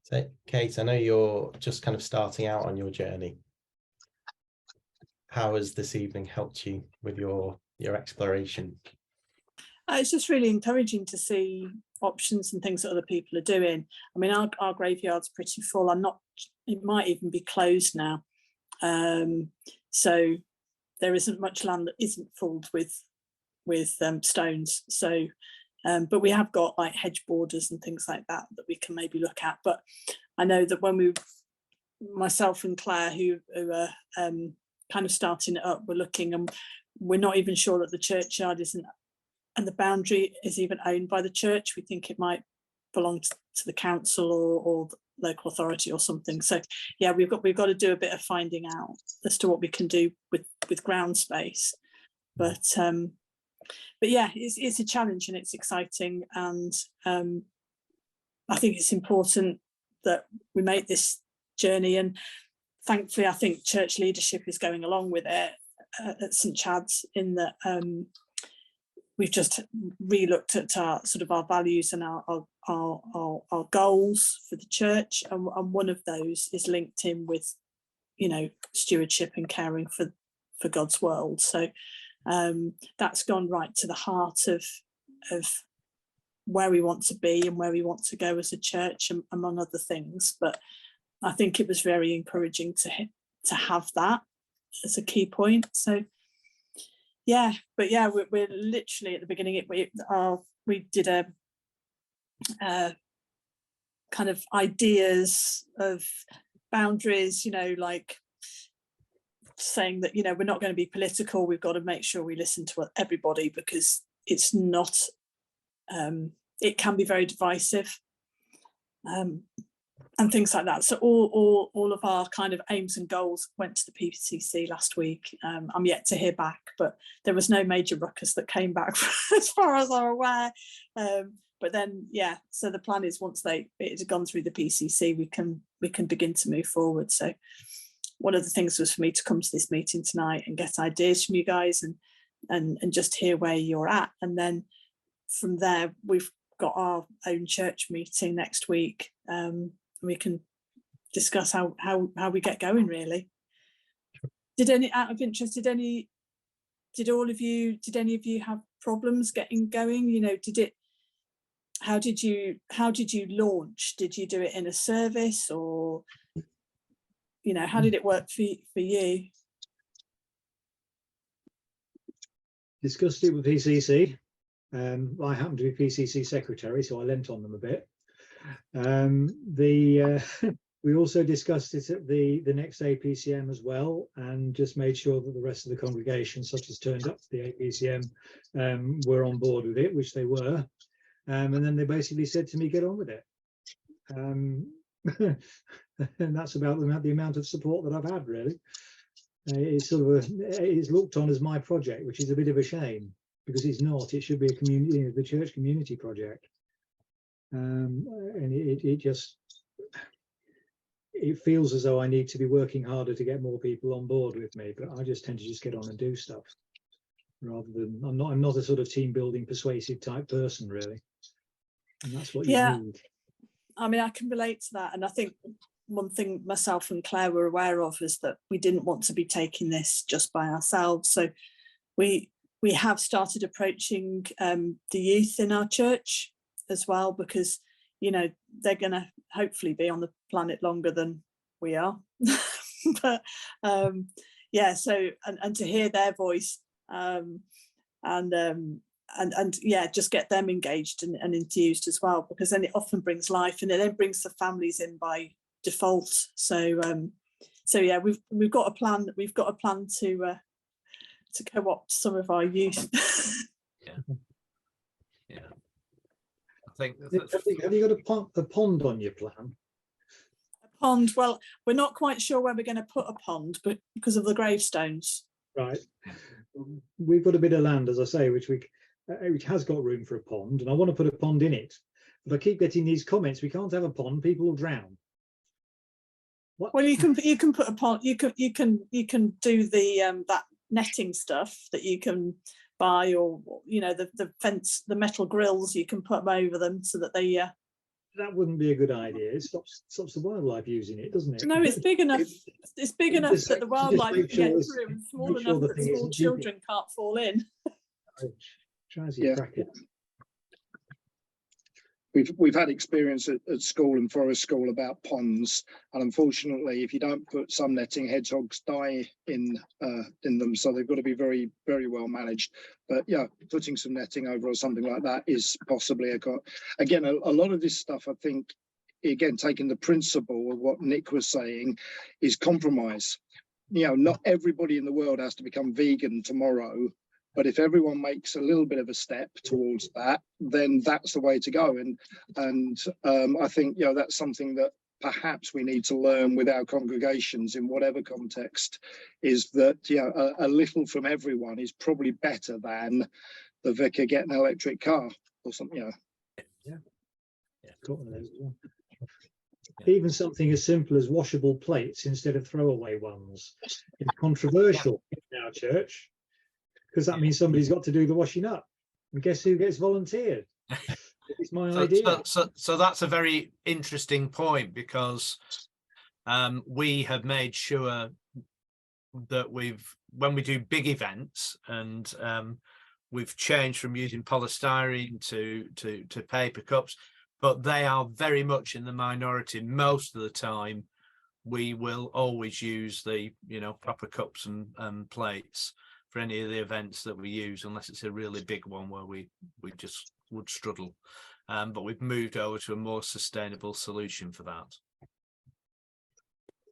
So, Kate, I know you're just kind of starting out on your journey. How has this evening helped you with your exploration? It's just really encouraging to see options and things that other people are doing. I mean, our graveyard's pretty full. It might even be closed now. So there isn't much land that isn't filled with stones. So, but we have got like hedge borders and things like that we can maybe look at. But I know that when myself and Claire, who are kind of starting it up, we're looking, and we're not even sure that the churchyard isn't, and the boundary is even owned by the church. We think it might belong to the council or the local authority or something. So yeah, we've got to do a bit of finding out as to what we can do with ground space. But yeah, it's a challenge and it's exciting, and I think it's important that we make this journey, and thankfully I think church leadership is going along with it at St Chad's, in that we've just re-looked at our values and our goals for the church, and one of those is linked in with, you know, stewardship and caring for God's world. So that's gone right to the heart of where we want to be and where we want to go as a church, among other things. But I think it was very encouraging to have that as a key point. So yeah, but yeah, we're literally at the beginning. We did a kind of ideas of boundaries, you know, like saying that, you know, we're not going to be political. We've got to make sure we listen to everybody, because it's not, it can be very divisive, and things like that. So all of our kind of aims and goals went to the PCC last week. I'm yet to hear back, but there was no major ruckus that came back as far as I'm aware. But then, yeah, so the plan is once it had gone through the PCC, we can begin to move forward. So one of the things was for me to come to this meeting tonight and get ideas from you guys and just hear where you're at. And then from there, we've got our own church meeting next week. We can discuss how we get going, really. Did any, out of interest, did any of you have problems getting going? You know, how did you launch? Did you do it in a service, or, you know, how did it work for you? Discussed it with PCC. I happen to be PCC secretary, so I lent on them a bit. We also discussed it at the next APCM as well, and just made sure that the rest of the congregation, such as turned up to the APCM, were on board with it, which they were. And then they basically said to me, get on with it. And that's about the amount of support that I've had, really. It's it's looked on as my project, which is a bit of a shame, because it's not. It should be a community, the church community project. And it feels as though I need to be working harder to get more people on board with me, but I just tend to just get on and do stuff, rather than I'm not a sort of team building persuasive type person, really. And that's what you need. I mean, I can relate to that, and I think one thing myself and Claire were aware of is that we didn't want to be taking this just by ourselves. So we have started approaching the youth in our church as well, because, you know, they're going to hopefully be on the planet longer than we are. But yeah, so and to hear their voice, and yeah, just get them engaged and enthused as well, because then it often brings life, and it then brings the families in by default. So so yeah, we've got a plan. We've got a plan to co-opt some of our youth. Yeah. I think have you got a pond on your plan? A pond? Well, we're not quite sure where we're going to put a pond, but because of the gravestones. Right. We've got a bit of land, as I say, which has got room for a pond, and I want to put a pond in it. But I keep getting these comments: we can't have a pond; people will drown. What? Well, you can put a pond. You can do the that netting stuff that you can buy, or, you know, the fence, the metal grills, you can put them over them so that they that wouldn't be a good idea. It stops the wildlife using it, doesn't it? No, it's big enough. It's big enough Just that the make wildlife can sure get it's- through, and small make sure enough the that thing small isn't children can't fall in. Tries Yeah. your cracker. We've had experience at school and forest school about ponds, and unfortunately, if you don't put some netting, hedgehogs die in them. So they've got to be very, very well managed. But yeah, putting some netting over or something like that is possibly again a lot of this stuff. I think, again, taking the principle of what Nick was saying, is compromise. You know, not everybody in the world has to become vegan tomorrow. But if everyone makes a little bit of a step towards that, then that's the way to go. And I think, you know, that's something that perhaps we need to learn with our congregations in whatever context, is that, you know, a little from everyone is probably better than the vicar getting an electric car or something, you know. Got one of those as well. Even something as simple as washable plates instead of throwaway ones is controversial in our church, because that means somebody's got to do the washing up. And guess who gets volunteered? It's my idea. So that's a very interesting point, because we have made sure that when we do big events, and we've changed from using polystyrene to paper cups, but they are very much in the minority. Most of the time, we will always use the, you know, proper cups and plates for any of the events that we use, unless it's a really big one where we just would struggle. But we've moved over to a more sustainable solution for that.